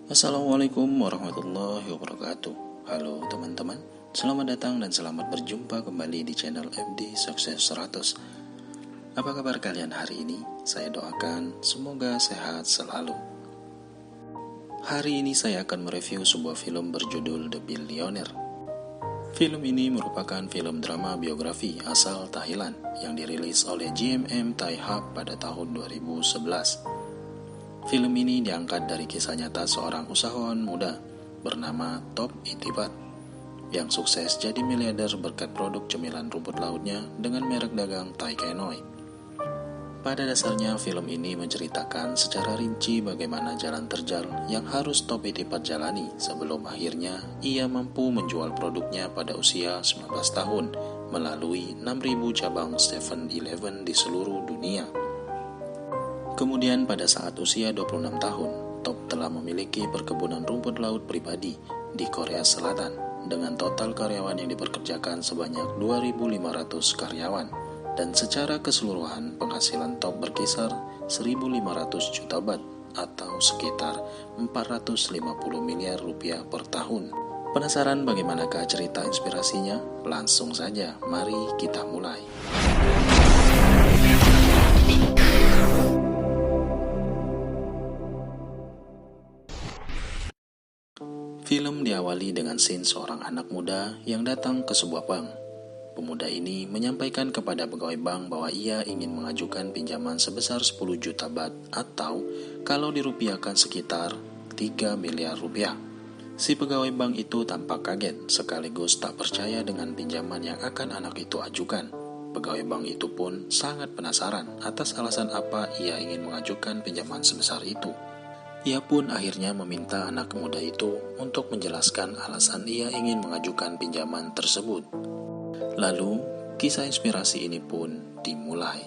Assalamualaikum warahmatullahi wabarakatuh. Halo teman-teman, selamat datang dan selamat berjumpa kembali di channel MD Sukses 100. Apa kabar kalian hari ini? Saya doakan semoga sehat selalu. Hari ini saya akan mereview sebuah film berjudul The Billionaire. Film ini merupakan film drama biografi asal Thailand yang dirilis oleh GMM Thai Hub pada tahun 2011. Film ini diangkat dari kisah nyata seorang usahawan muda bernama Top Itipat yang sukses jadi miliarder berkat produk cemilan rumput lautnya dengan merek dagang Thai Kenoi. Pada dasarnya film ini menceritakan secara rinci bagaimana jalan terjal yang harus Top Itipat jalani sebelum akhirnya ia mampu menjual produknya pada usia 19 tahun melalui 6.000 cabang 7-Eleven di seluruh dunia. Kemudian pada saat usia 26 tahun, Top telah memiliki perkebunan rumput laut pribadi di Korea Selatan dengan total karyawan yang diperkerjakan sebanyak 2.500 karyawan dan secara keseluruhan penghasilan Top berkisar 1.500 juta baht atau sekitar 450 miliar rupiah per tahun. Penasaran bagaimanakah cerita inspirasinya? Langsung saja, mari kita mulai. Film diawali dengan scene seorang anak muda yang datang ke sebuah bank. Pemuda ini menyampaikan kepada pegawai bank bahwa ia ingin mengajukan pinjaman sebesar 10 juta baht atau kalau dirupiahkan sekitar 3 miliar rupiah. Si pegawai bank itu tampak kaget sekaligus tak percaya dengan pinjaman yang akan anak itu ajukan. Pegawai bank itu pun sangat penasaran atas alasan apa ia ingin mengajukan pinjaman sebesar itu. Ia pun akhirnya meminta anak muda itu untuk menjelaskan alasan ia ingin mengajukan pinjaman tersebut. Lalu, kisah inspirasi ini pun dimulai.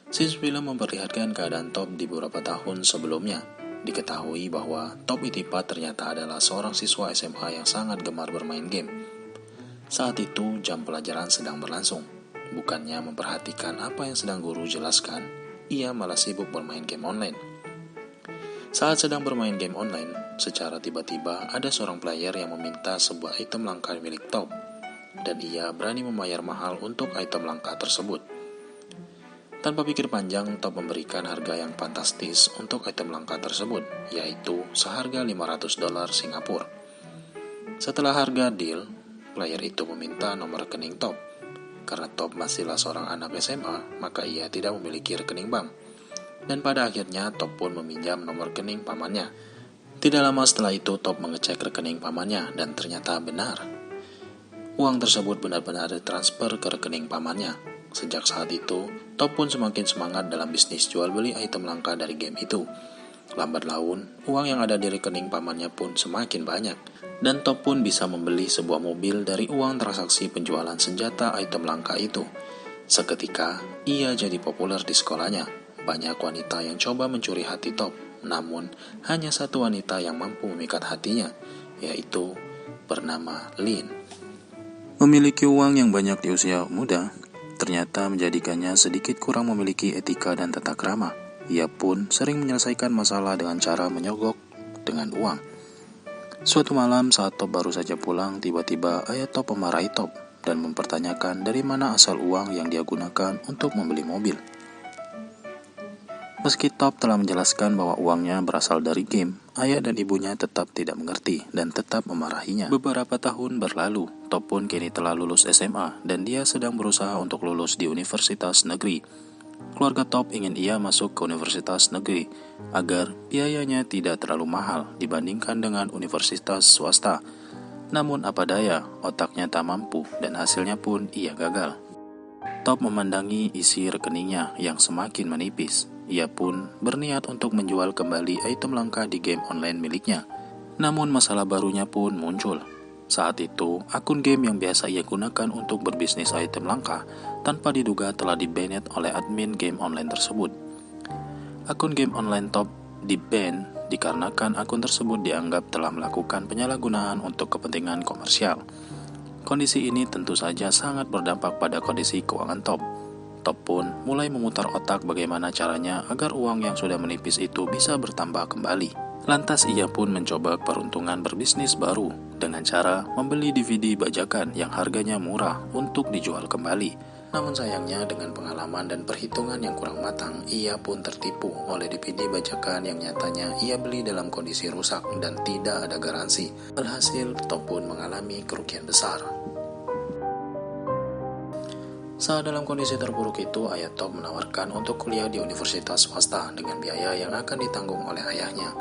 Scene film memperlihatkan keadaan Top di beberapa tahun sebelumnya. Diketahui bahwa Top Itipat ternyata adalah seorang siswa SMA yang sangat gemar bermain game. Saat itu, jam pelajaran sedang berlangsung. Bukannya memperhatikan apa yang sedang guru jelaskan, ia malah sibuk bermain game online. Saat sedang bermain game online, secara tiba-tiba ada seorang player yang meminta sebuah item langka milik Top, dan ia berani membayar mahal untuk item langka tersebut. Tanpa pikir panjang, Top memberikan harga yang fantastis untuk item langka tersebut, yaitu seharga $500 Singapura. Setelah harga deal, player itu meminta nomor rekening Top. Karena Top masihlah seorang anak SMA, maka ia tidak memiliki rekening bank. Dan pada akhirnya Top pun meminjam nomor rekening pamannya. Tidak lama setelah itu Top mengecek rekening pamannya dan ternyata benar. Uang tersebut benar-benar ditransfer ke rekening pamannya. Sejak saat itu, Top pun semakin semangat dalam bisnis jual beli item langka dari game itu. Lambat laun, uang yang ada di rekening pamannya pun semakin banyak. Dan Top pun bisa membeli sebuah mobil dari uang transaksi penjualan senjata item langka itu. Seketika, ia jadi populer di sekolahnya. Banyak wanita yang coba mencuri hati Top, namun hanya satu wanita yang mampu memikat hatinya, yaitu bernama Lin. Memiliki uang yang banyak di usia muda, ternyata menjadikannya sedikit kurang memiliki etika dan tata krama. Ia pun sering menyelesaikan masalah dengan cara menyogok dengan uang. Suatu malam saat Top baru saja pulang, tiba-tiba ayah Top memarahi Top dan mempertanyakan dari mana asal uang yang dia gunakan untuk membeli mobil. Meski Top telah menjelaskan bahwa uangnya berasal dari game, ayah dan ibunya tetap tidak mengerti dan tetap memarahinya. Beberapa tahun berlalu, Top pun kini telah lulus SMA dan dia sedang berusaha untuk lulus di universitas negeri. Keluarga Top ingin ia masuk ke universitas negeri agar biayanya tidak terlalu mahal dibandingkan dengan universitas swasta. Namun apa daya, otaknya tak mampu dan hasilnya pun ia gagal. Top memandangi isi rekeningnya yang semakin menipis. Ia pun berniat untuk menjual kembali item langka di game online miliknya. Namun masalah barunya pun muncul. Saat itu, akun game yang biasa ia gunakan untuk berbisnis item langka tanpa diduga telah di-banned oleh admin game online tersebut. Akun game online Top di-ban dikarenakan akun tersebut dianggap telah melakukan penyalahgunaan untuk kepentingan komersial. Kondisi ini tentu saja sangat berdampak pada kondisi keuangan Top. Top pun mulai memutar otak bagaimana caranya agar uang yang sudah menipis itu bisa bertambah kembali. Lantas ia pun mencoba peruntungan berbisnis baru dengan cara membeli DVD bajakan yang harganya murah untuk dijual kembali. Namun sayangnya dengan pengalaman dan perhitungan yang kurang matang, ia pun tertipu oleh DVD bajakan yang nyatanya ia beli dalam kondisi rusak dan tidak ada garansi. Alhasil, Top pun mengalami kerugian besar. Saat dalam kondisi terpuruk itu, ayah Top menawarkan untuk kuliah di universitas swasta dengan biaya yang akan ditanggung oleh ayahnya.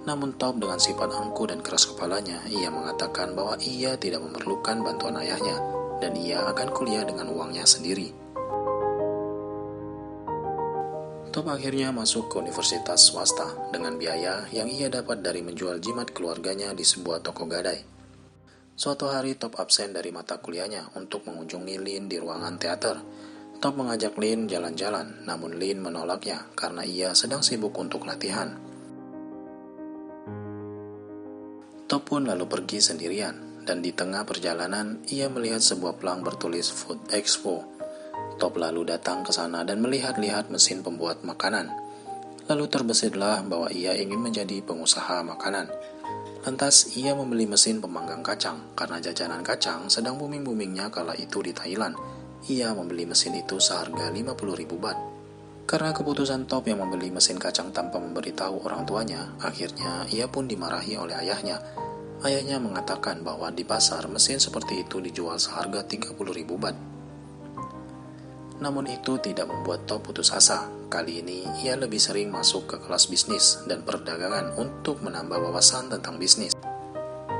Namun Top dengan sifat angkuh dan keras kepalanya, ia mengatakan bahwa ia tidak memerlukan bantuan ayahnya dan ia akan kuliah dengan uangnya sendiri. Top akhirnya masuk ke universitas swasta dengan biaya yang ia dapat dari menjual jimat keluarganya di sebuah toko gadai. Suatu hari Top absen dari mata kuliahnya untuk mengunjungi Lin di ruangan teater. Top mengajak Lin jalan-jalan, namun Lin menolaknya karena ia sedang sibuk untuk latihan. Top pun lalu pergi sendirian. Dan di tengah perjalanan, ia melihat sebuah pelang bertulis Food Expo. Top lalu datang ke sana dan melihat-lihat mesin pembuat makanan. Lalu terbesitlah bahwa ia ingin menjadi pengusaha makanan. Lantas, ia membeli mesin pemanggang kacang, karena jajanan kacang sedang booming-boomingnya kala itu di Thailand. Ia membeli mesin itu seharga 50.000 baht. Karena keputusan Top yang membeli mesin kacang tanpa memberitahu orang tuanya, akhirnya ia pun dimarahi oleh ayahnya. Ayahnya mengatakan bahwa di pasar mesin seperti itu dijual seharga 30.000 baht. Namun itu tidak membuat Top putus asa. Kali ini ia lebih sering masuk ke kelas bisnis dan perdagangan untuk menambah wawasan tentang bisnis.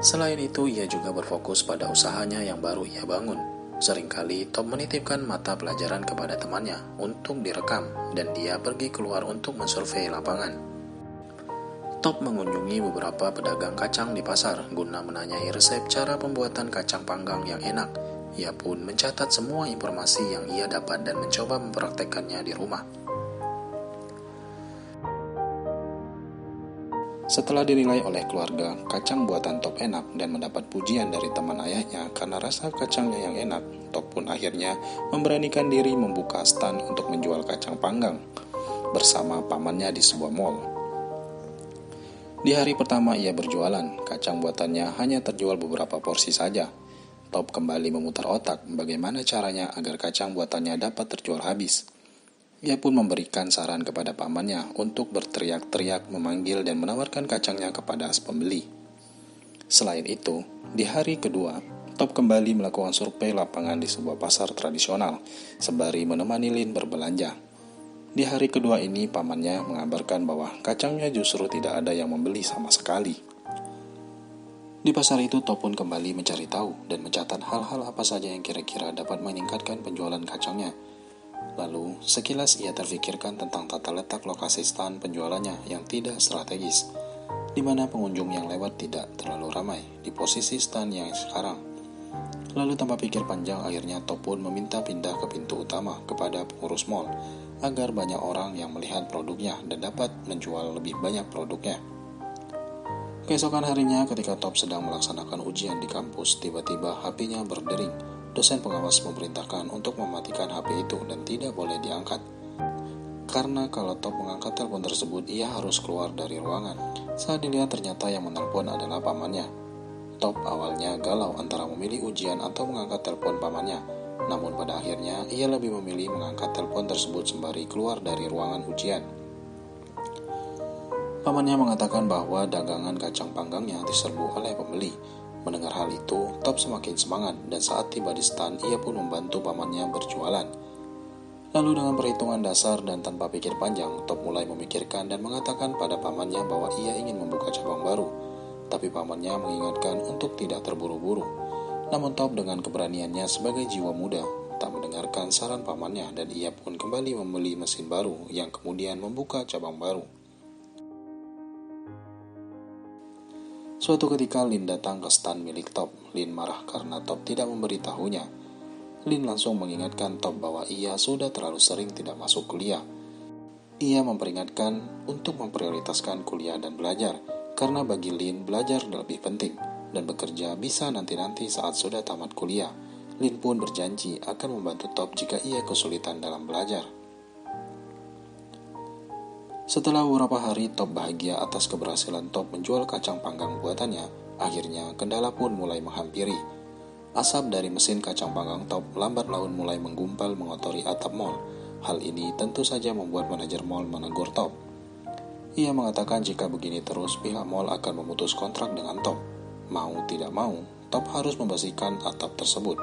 Selain itu, ia juga berfokus pada usahanya yang baru ia bangun. Seringkali Top menitipkan mata pelajaran kepada temannya untuk direkam dan dia pergi keluar untuk mensurvei lapangan. Top mengunjungi beberapa pedagang kacang di pasar guna menanyai resep cara pembuatan kacang panggang yang enak. Ia pun mencatat semua informasi yang ia dapat dan mencoba mempraktekkannya di rumah. Setelah dinilai oleh keluarga, kacang buatan Top enak dan mendapat pujian dari teman ayahnya karena rasa kacangnya yang enak, Top pun akhirnya memberanikan diri membuka stand untuk menjual kacang panggang bersama pamannya di sebuah mall. Di hari pertama ia berjualan, kacang buatannya hanya terjual beberapa porsi saja. Top kembali memutar otak bagaimana caranya agar kacang buatannya dapat terjual habis. Ia pun memberikan saran kepada pamannya untuk berteriak-teriak memanggil dan menawarkan kacangnya kepada pembeli. Selain itu, di hari kedua, Top kembali melakukan survei lapangan di sebuah pasar tradisional, sembari menemani Lin berbelanja. Di hari kedua ini, pamannya mengabarkan bahwa kacangnya justru tidak ada yang membeli sama sekali. Di pasar itu, Top pun kembali mencari tahu dan mencatat hal-hal apa saja yang kira-kira dapat meningkatkan penjualan kacangnya. Lalu, sekilas ia terfikirkan tentang tata letak lokasi stand penjualannya yang tidak strategis, di mana pengunjung yang lewat tidak terlalu ramai di posisi stand yang sekarang. Lalu tanpa pikir panjang, akhirnya Top pun meminta pindah ke pintu utama kepada pengurus mall, agar banyak orang yang melihat produknya dan dapat menjual lebih banyak produknya. Keesokan harinya ketika Top sedang melaksanakan ujian di kampus, tiba-tiba HP-nya berdering. Dosen pengawas memerintahkan untuk mematikan HP itu dan tidak boleh diangkat. Karena kalau Top mengangkat telepon tersebut, ia harus keluar dari ruangan. Saat dilihat ternyata yang menelpon adalah pamannya. Top awalnya galau antara memilih ujian atau mengangkat telepon pamannya. Namun pada akhirnya ia lebih memilih mengangkat telepon tersebut sembari keluar dari ruangan ujian. Pamannya mengatakan bahwa dagangan kacang panggangnya diserbu oleh pembeli. Mendengar hal itu, Top semakin semangat dan saat tiba di stand ia pun membantu pamannya berjualan. Lalu dengan perhitungan dasar dan tanpa pikir panjang, Top mulai memikirkan dan mengatakan pada pamannya bahwa ia ingin membuka cabang baru. Tapi pamannya mengingatkan untuk tidak terburu-buru. Namun Top dengan keberaniannya sebagai jiwa muda tak mendengarkan saran pamannya dan ia pun kembali membeli mesin baru yang kemudian membuka cabang baru. Suatu ketika Lin datang ke stand milik Top. Lin marah karena Top tidak memberitahunya. Lin langsung mengingatkan Top bahwa ia sudah terlalu sering tidak masuk kuliah. Ia memperingatkan untuk memprioritaskan kuliah dan belajar, karena bagi Lin belajar lebih penting dan bekerja bisa nanti-nanti saat sudah tamat kuliah. Lin pun berjanji akan membantu Top jika ia kesulitan dalam belajar. Setelah beberapa hari Top bahagia atas keberhasilan Top menjual kacang panggang buatannya. Akhirnya kendala pun mulai menghampiri. Asap dari mesin kacang panggang Top lambat laun mulai menggumpal mengotori atap mal. Hal ini tentu saja membuat manajer mal menegur Top. Ia mengatakan jika begini terus pihak mal akan memutus kontrak dengan Top. Mau tidak mau, Top harus membersihkan atap tersebut.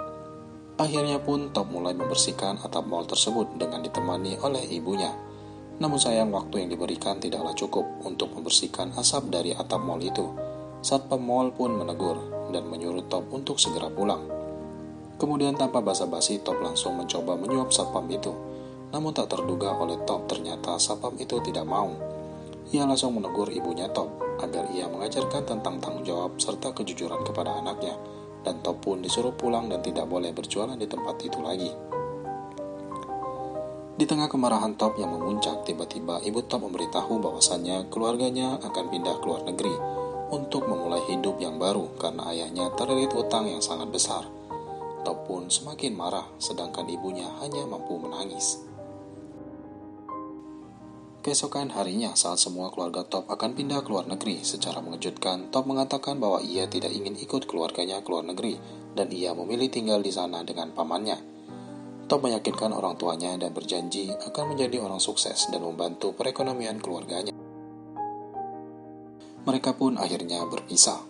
Akhirnya pun Top mulai membersihkan atap mal tersebut dengan ditemani oleh ibunya. Namun sayang waktu yang diberikan tidaklah cukup untuk membersihkan asap dari atap mal itu. Satpam mal pun menegur dan menyuruh Top untuk segera pulang. Kemudian tanpa basa-basi Top langsung mencoba menyuap satpam itu. Namun tak terduga oleh Top ternyata satpam itu tidak mau. Ia langsung menegur ibunya Top agar ia mengajarkan tentang tanggung jawab serta kejujuran kepada anaknya, dan Top pun disuruh pulang dan tidak boleh berjualan di tempat itu lagi. Di tengah kemarahan Top yang memuncak, tiba-tiba ibu Top memberitahu bahwasannya keluarganya akan pindah ke luar negeri untuk memulai hidup yang baru karena ayahnya terlilit utang yang sangat besar. Top pun semakin marah, sedangkan ibunya hanya mampu menangis. Keesokan harinya saat semua keluarga Top akan pindah ke luar negeri, secara mengejutkan Top mengatakan bahwa ia tidak ingin ikut keluarganya ke luar negeri dan ia memilih tinggal di sana dengan pamannya. Top meyakinkan orang tuanya dan berjanji akan menjadi orang sukses dan membantu perekonomian keluarganya. Mereka pun akhirnya berpisah.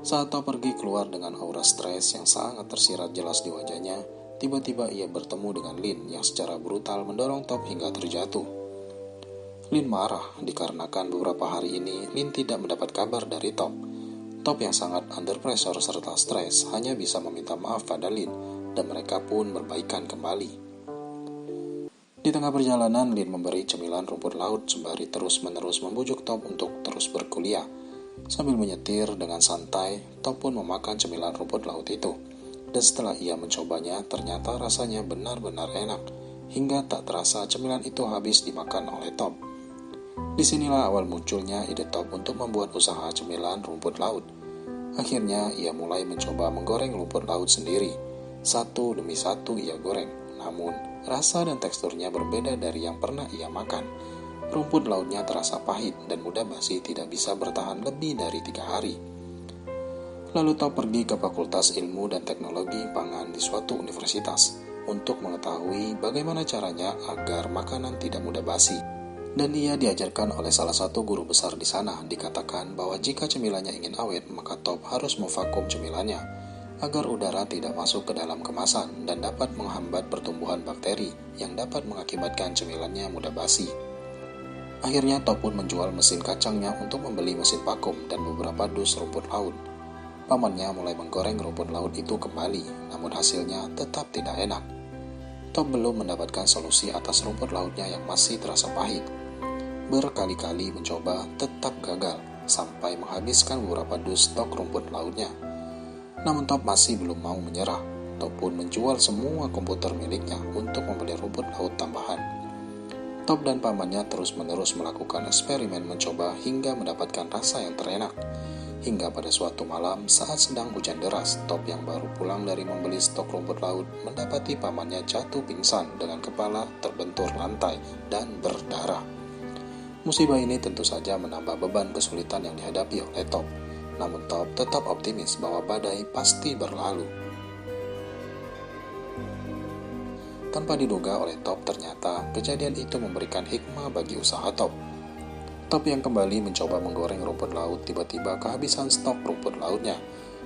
Saat Top pergi keluar dengan aura stres yang sangat tersirat jelas di wajahnya, tiba-tiba ia bertemu dengan Lin yang secara brutal mendorong Top hingga terjatuh. Lin marah dikarenakan beberapa hari ini Lin tidak mendapat kabar dari Top. Top yang sangat under pressure serta stres hanya bisa meminta maaf pada Lin dan mereka pun berbaikan kembali. Di tengah perjalanan, Lin memberi cemilan rumput laut sembari terus-menerus membujuk Top untuk terus berkuliah. Sambil menyetir dengan santai, Top pun memakan cemilan rumput laut itu. Dan setelah ia mencobanya, ternyata rasanya benar-benar enak, hingga tak terasa cemilan itu habis dimakan oleh Top. Disinilah awal munculnya ide Top untuk membuat usaha cemilan rumput laut. Akhirnya ia mulai mencoba menggoreng rumput laut sendiri. Satu demi satu ia goreng, namun rasa dan teksturnya berbeda dari yang pernah ia makan. Rumput lautnya terasa pahit dan mudah basi, tidak bisa bertahan lebih dari 3 hari. Lalu Top pergi ke Fakultas Ilmu dan Teknologi Pangan di suatu universitas untuk mengetahui bagaimana caranya agar makanan tidak mudah basi. Dan ia diajarkan oleh salah satu guru besar di sana. Dikatakan bahwa jika cemilannya ingin awet, maka Top harus memvakum cemilannya agar udara tidak masuk ke dalam kemasan dan dapat menghambat pertumbuhan bakteri yang dapat mengakibatkan cemilannya mudah basi. Akhirnya Top pun menjual mesin kacangnya untuk membeli mesin vakum dan beberapa dus rumput laut. Pamannya mulai menggoreng rumput laut itu kembali, namun hasilnya tetap tidak enak. Top belum mendapatkan solusi atas rumput lautnya yang masih terasa pahit. Berkali-kali mencoba tetap gagal, sampai menghabiskan beberapa dus stok rumput lautnya. Namun Top masih belum mau menyerah. Top pun menjual semua komputer miliknya untuk membeli rumput laut tambahan. Top dan pamannya terus-menerus melakukan eksperimen mencoba hingga mendapatkan rasa yang terenak. Hingga pada suatu malam saat sedang hujan deras, Top yang baru pulang dari membeli stok rumput laut mendapati pamannya jatuh pingsan dengan kepala terbentur lantai dan berdarah. Musibah ini tentu saja menambah beban kesulitan yang dihadapi oleh Top. Namun Top tetap optimis bahwa badai pasti berlalu. Tanpa diduga oleh Top, ternyata kejadian itu memberikan hikmah bagi usaha Top. Top yang kembali mencoba menggoreng rumput laut tiba-tiba kehabisan stok rumput lautnya.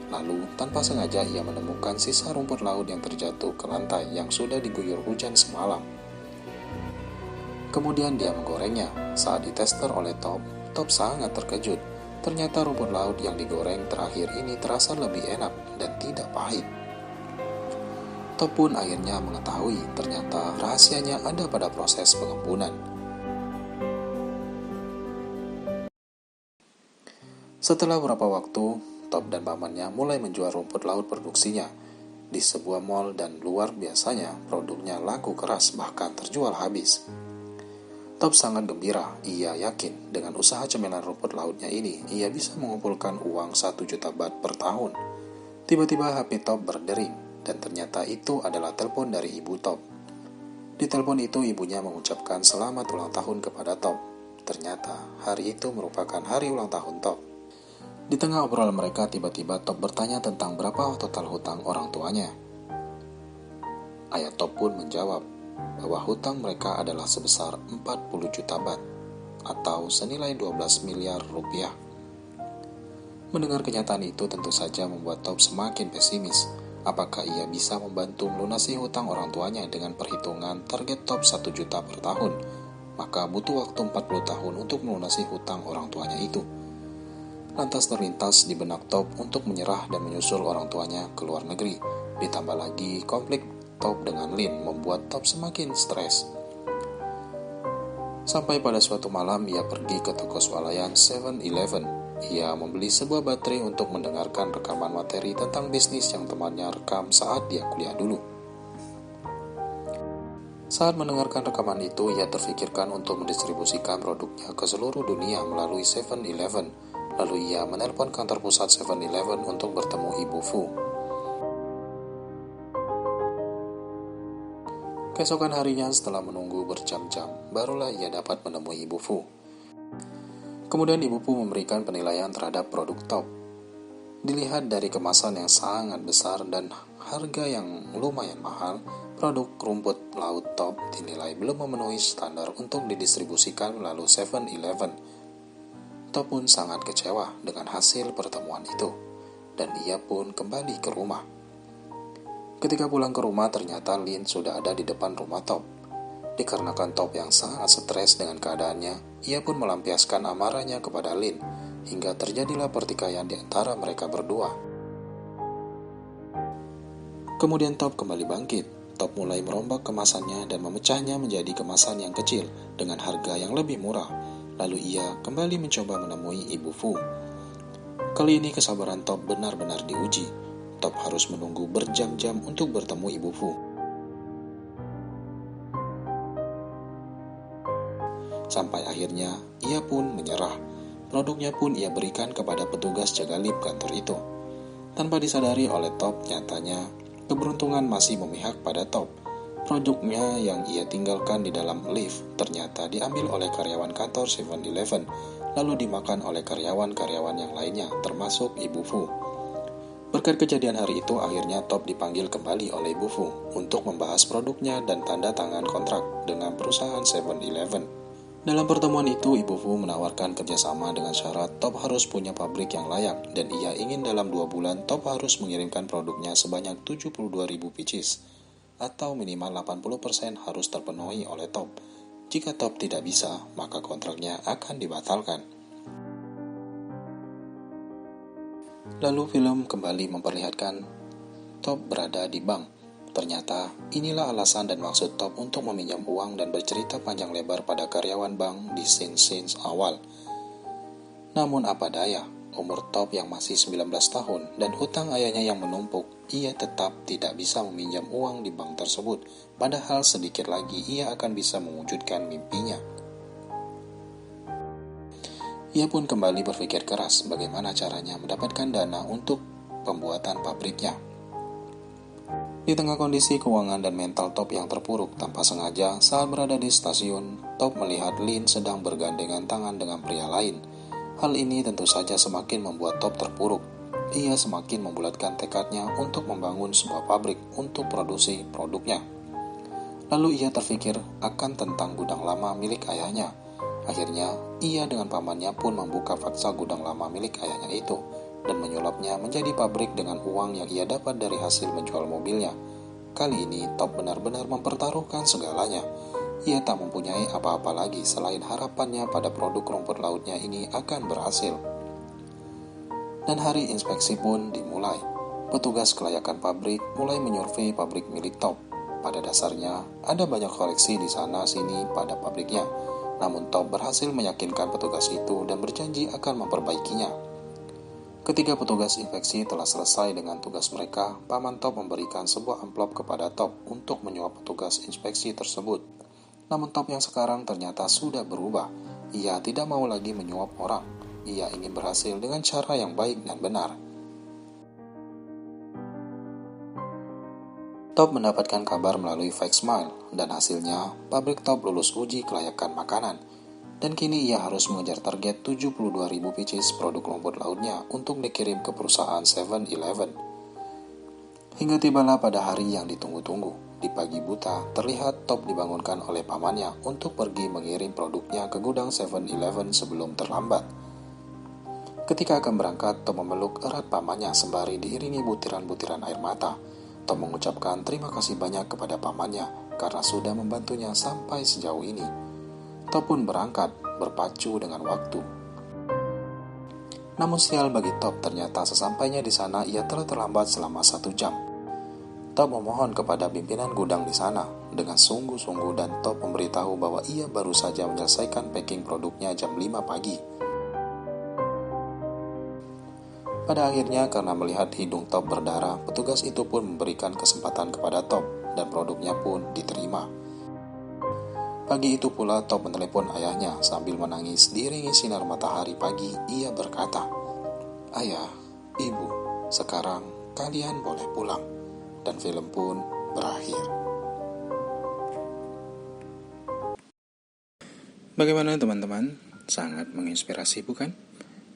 Lalu, tanpa sengaja ia menemukan sisa rumput laut yang terjatuh ke lantai yang sudah diguyur hujan semalam. Kemudian dia menggorengnya. Saat ditester oleh Top, Top sangat terkejut. Ternyata rumput laut yang digoreng terakhir ini terasa lebih enak dan tidak pahit. Top pun akhirnya mengetahui ternyata rahasianya ada pada proses pengembunan. Setelah beberapa waktu, Top dan pamannya mulai menjual rumput laut produksinya di sebuah mall dan luar biasanya produknya laku keras bahkan terjual habis. Top sangat gembira, ia yakin dengan usaha cemilan rumput lautnya ini ia bisa mengumpulkan uang 1 juta baht per tahun. Tiba-tiba HP Top berdering, dan ternyata itu adalah telepon dari ibu Top. Di telepon itu ibunya mengucapkan selamat ulang tahun kepada Top. Ternyata hari itu merupakan hari ulang tahun Top. Di tengah obrolan mereka, tiba-tiba Top bertanya tentang berapa total hutang orang tuanya. Ayah Top pun menjawab bahwa hutang mereka adalah sebesar 40 juta baht atau senilai 12 miliar rupiah. Mendengar kenyataan itu tentu saja membuat Top semakin pesimis. Apakah ia bisa membantu melunasi hutang orang tuanya dengan perhitungan target Top 1 juta per tahun? Maka butuh waktu 40 tahun untuk melunasi hutang orang tuanya itu. Lantas terlintas di benak Top untuk menyerah dan menyusul orang tuanya ke luar negeri. Ditambah lagi konflik Top dengan Lin membuat Top semakin stres. Sampai pada suatu malam ia pergi ke toko swalayan 7-Eleven. Ia membeli sebuah baterai untuk mendengarkan rekaman materi tentang bisnis yang temannya rekam saat dia kuliah dulu. Saat mendengarkan rekaman itu, ia terfikirkan untuk mendistribusikan produknya ke seluruh dunia melalui 7-Eleven. Lalu ia menelpon kantor pusat 7-Eleven untuk bertemu Ibu Fu. Keesokan harinya setelah menunggu berjam-jam, barulah ia dapat menemui Ibu Fu. Kemudian Ibu Fu memberikan penilaian terhadap produk Top. Dilihat dari kemasan yang sangat besar dan harga yang lumayan mahal, produk rumput laut Top dinilai belum memenuhi standar untuk didistribusikan melalui 7-Eleven. Top pun sangat kecewa dengan hasil pertemuan itu, dan ia pun kembali ke rumah. Ketika pulang ke rumah, ternyata Lin sudah ada di depan rumah Top. Dikarenakan Top yang sangat stres dengan keadaannya, ia pun melampiaskan amarahnya kepada Lin, hingga terjadilah pertikaian di antara mereka berdua. Kemudian Top kembali bangkit. Top mulai merombak kemasannya dan memecahnya menjadi kemasan yang kecil dengan harga yang lebih murah. Lalu ia kembali mencoba menemui Ibu Fu. Kali ini kesabaran Top benar-benar diuji. Top harus menunggu berjam-jam untuk bertemu Ibu Fu. Sampai akhirnya ia pun menyerah. Produknya pun ia berikan kepada petugas jaga lift kantor itu. Tanpa disadari oleh Top, nyatanya keberuntungan masih memihak pada Top. Produknya yang ia tinggalkan di dalam lift ternyata diambil oleh karyawan kantor 7-Eleven, lalu dimakan oleh karyawan-karyawan yang lainnya, termasuk Ibu Fu. Berkat kejadian hari itu, akhirnya Top dipanggil kembali oleh Ibu Fu untuk membahas produknya dan tanda tangan kontrak dengan perusahaan 7-Eleven. Dalam pertemuan itu, Ibu Fu menawarkan kerjasama dengan syarat Top harus punya pabrik yang layak, dan ia ingin dalam 2 bulan Top harus mengirimkan produknya sebanyak 72.000 pieces, atau minimal 80% harus terpenuhi oleh Top. Jika Top tidak bisa, maka kontraknya akan dibatalkan. Lalu film kembali memperlihatkan Top berada di bank. Ternyata inilah alasan dan maksud Top untuk meminjam uang dan bercerita panjang lebar pada karyawan bank di scene awal. Namun apa daya, umur Top yang masih 19 tahun dan hutang ayahnya yang menumpuk, ia tetap tidak bisa meminjam uang di bank tersebut, padahal sedikit lagi ia akan bisa mewujudkan mimpinya. Ia pun kembali berpikir keras bagaimana caranya mendapatkan dana untuk pembuatan pabriknya. Di tengah kondisi keuangan dan mental Top yang terpuruk, tanpa sengaja saat berada di stasiun, Top melihat Lin sedang bergandengan tangan dengan pria lain. Hal ini tentu saja semakin membuat Top terpuruk. Ia semakin membulatkan tekadnya untuk membangun sebuah pabrik untuk produksi produknya. Lalu ia terfikir akan tentang gudang lama milik ayahnya. Akhirnya, ia dengan pamannya pun membuka paksa gudang lama milik ayahnya itu dan menyulapnya menjadi pabrik dengan uang yang ia dapat dari hasil menjual mobilnya. Kali ini Top benar-benar mempertaruhkan segalanya. Ia tak mempunyai apa-apa lagi selain harapannya pada produk rumput lautnya ini akan berhasil. Dan hari inspeksi pun dimulai. Petugas kelayakan pabrik mulai menyurvei pabrik milik Top. Pada dasarnya, ada banyak koreksi di sana-sini pada pabriknya. Namun Top berhasil meyakinkan petugas itu dan berjanji akan memperbaikinya. Ketika petugas inspeksi telah selesai dengan tugas mereka, Paman Top memberikan sebuah amplop kepada Top untuk menyuap petugas inspeksi tersebut. Namun Top yang sekarang ternyata sudah berubah. Ia tidak mau lagi menyuap orang. Ia ingin berhasil dengan cara yang baik dan benar. Top mendapatkan kabar melalui Fake Smile, dan hasilnya pabrik Top lulus uji kelayakan makanan. Dan kini ia harus mengejar target 72.000 pieces produk rumput lautnya untuk dikirim ke perusahaan 7-Eleven. Hingga tibalah pada hari yang ditunggu-tunggu. Di pagi buta, terlihat Top dibangunkan oleh pamannya untuk pergi mengirim produknya ke gudang 7-Eleven sebelum terlambat. Ketika akan berangkat, Top memeluk erat pamannya sembari diiringi butiran-butiran air mata. Tom mengucapkan terima kasih banyak kepada pamannya karena sudah membantunya sampai sejauh ini. Tom pun berangkat, berpacu dengan waktu. Namun sial bagi Tom, ternyata sesampainya di sana ia telah terlambat selama 1 jam. Tom memohon kepada pimpinan gudang di sana dengan sungguh-sungguh, dan Tom memberitahu bahwa ia baru saja menyelesaikan packing produknya jam 5 pagi. Pada akhirnya, karena melihat hidung Top berdarah, petugas itu pun memberikan kesempatan kepada Top, dan produknya pun diterima. Pagi itu pula Top menelepon ayahnya sambil menangis diiringi sinar matahari pagi. Ia berkata, "Ayah, ibu, sekarang kalian boleh pulang." Dan film pun berakhir. Bagaimana teman-teman? Sangat menginspirasi bukan?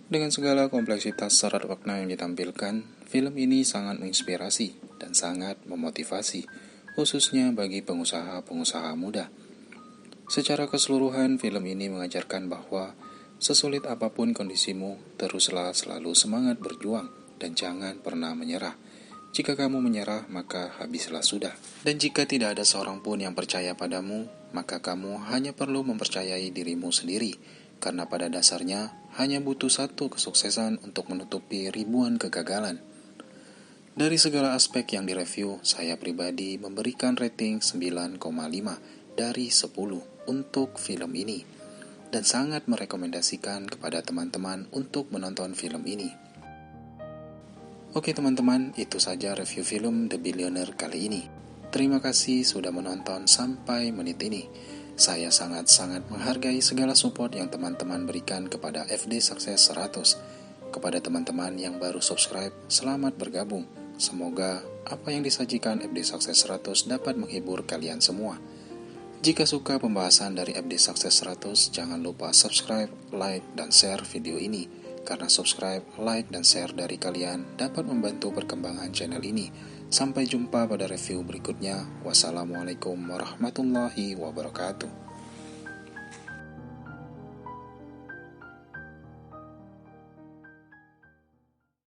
Dengan segala kompleksitas syarat makna yang ditampilkan, film ini sangat menginspirasi dan sangat memotivasi, khususnya bagi pengusaha-pengusaha muda. Secara keseluruhan, film ini mengajarkan bahwa sesulit apapun kondisimu, teruslah selalu semangat berjuang dan jangan pernah menyerah. Jika kamu menyerah, maka habislah sudah. Dan jika tidak ada seorang pun yang percaya padamu, maka kamu hanya perlu mempercayai dirimu sendiri, karena pada dasarnya hanya butuh satu kesuksesan untuk menutupi ribuan kegagalan. Dari segala aspek yang direview, saya pribadi memberikan rating 9,5 dari 10 untuk film ini, dan sangat merekomendasikan kepada teman-teman untuk menonton film ini. Oke teman-teman, itu saja review film The Billionaire kali ini. Terima kasih sudah menonton sampai menit ini. Saya sangat-sangat menghargai segala support yang teman-teman berikan kepada FD Sukses 100. Kepada teman-teman yang baru subscribe, selamat bergabung. Semoga apa yang disajikan FD Sukses 100 dapat menghibur kalian semua. Jika suka pembahasan dari FD Sukses 100, jangan lupa subscribe, like, dan share video ini. Karena subscribe, like, dan share dari kalian dapat membantu perkembangan channel ini. Sampai jumpa pada review berikutnya. Wassalamualaikum warahmatullahi wabarakatuh.